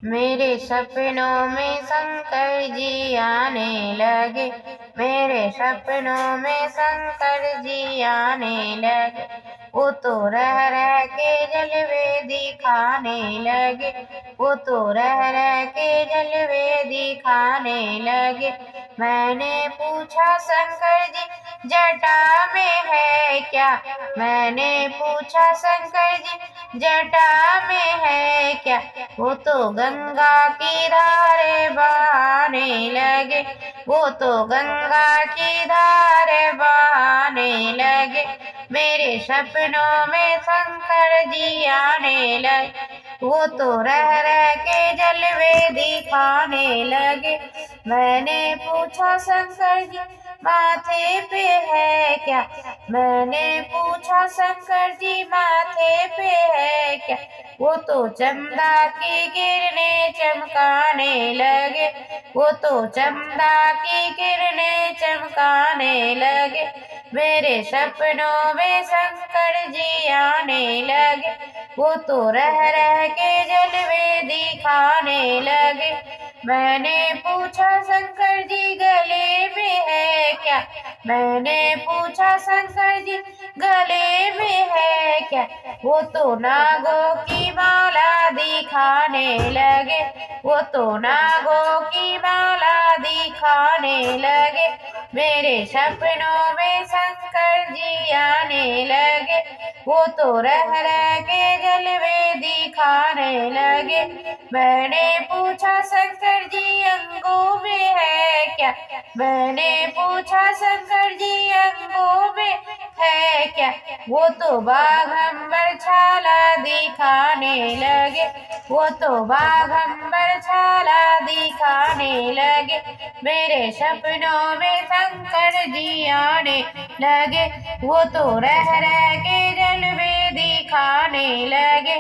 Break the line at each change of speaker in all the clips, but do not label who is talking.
मेरे सपनों में शंकर जी आने लगे। मेरे सपनों में शंकर जी आने लगे। वो तो रह रह के जलवे दिखाने लगे। वो तो रह रह के जलवे दिखाने लगे। मैंने पूछा शंकर जी जटा में है क्या। मैंने पूछा शंकर जी जटा में है क्या। वो तो गंगा की धारे बहाने लगे। वो तो गंगा की धारे बहाने लगे। मेरे सपनों में शंकर जी आने लगे। वो तो रह रह के जलवे दिखाने लगे। मैंने पूछा शंकर जी माथे पे है क्या। मैंने पूछा शंकर जी माथे पे है क्या। वो तो चंदा की किरणें चमकाने लगे। वो तो चंदा की किरणें चमकाने लगे। मेरे सपनों में शंकर जी आने लगे। वो तो रह रह के जलवे दिखाने लगे। मैंने पूछा शंकर जी गले में है क्या। मैंने पूछा शंकर जी गले में है क्या। वो तो नागों की माला दिखाने लगे। वो तो नागों की माला दिखाने लगे। मेरे सपनों में शंकर जी आने लगे। वो तो रह रह के जलवे दिखाने लगे। मैंने पूछा शंकर जी अंगों में है क्या। मैंने पूछा शंकर जी अंगों में है क्या। वो तो बाघंबर छाला दिखाने लगे। वो तो बाघंबर छाला दिखाने लगे। मेरे सपनों में शंकर जी आने लगे। वो तो रह रह के जलवे दिखाने लगे।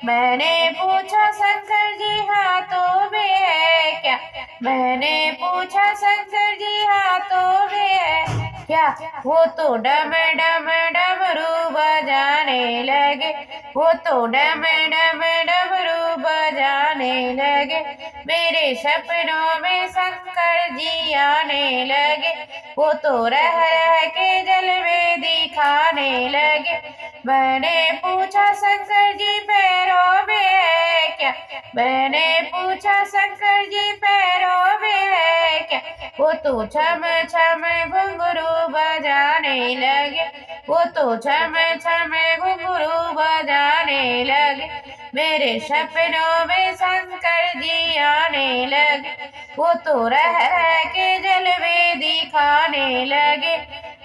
मैंने पूछा शंकर जी हाथों में है क्या। मैंने पूछा शंकर जी हाथों में है क्या। वो तो डम डम डमरू बजाने लगे। वो तो डम डम डमरू बजाने लगे। मेरे सपनों में शंकर जी आने लगे। वो तो रह रह के जलवे दिखाने लगे। मैंने पूछा शंकर जी पैरों में है क्या। मैंने पूछा शंकर जी पैरों में है क्या। वो तो छम छम घुंघरू बजाने लगे। वो तो छम छम घुंघरू बजाने लगे। मेरे सपनों में शंकर जी आने लगे। वो तो रह रह के जलवे दिखाने लगे।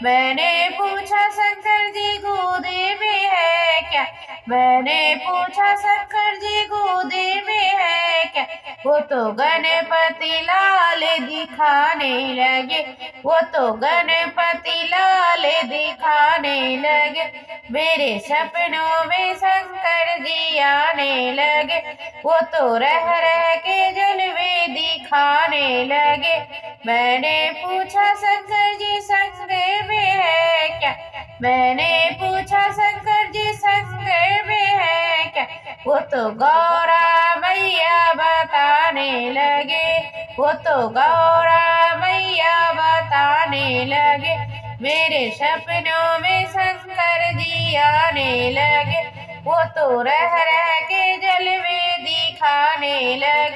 मैंने पूछा शंकर जी गोदी में है क्या। मैंने पूछा शंकर जी गोदी में है क्या। वो तो गणपति लाल दिखाने लगे। वो तो गणपति लाल दिखाने लगे। मेरे सपनों में शंकर जी आने लगे। वो तो रह रह के जलवे दिखाने लगे। मैंने पूछा शंकर जी संगे में है क्या। मैंने पूछा शंकर जी संगे में है क्या। वो तो गौरा मैया बताने लगे। वो तो गौरा मैया बताने लगे। मेरे सपनों में शंकर जी आने लगे। वो तो रह रह के जलवे दिखाने लगे।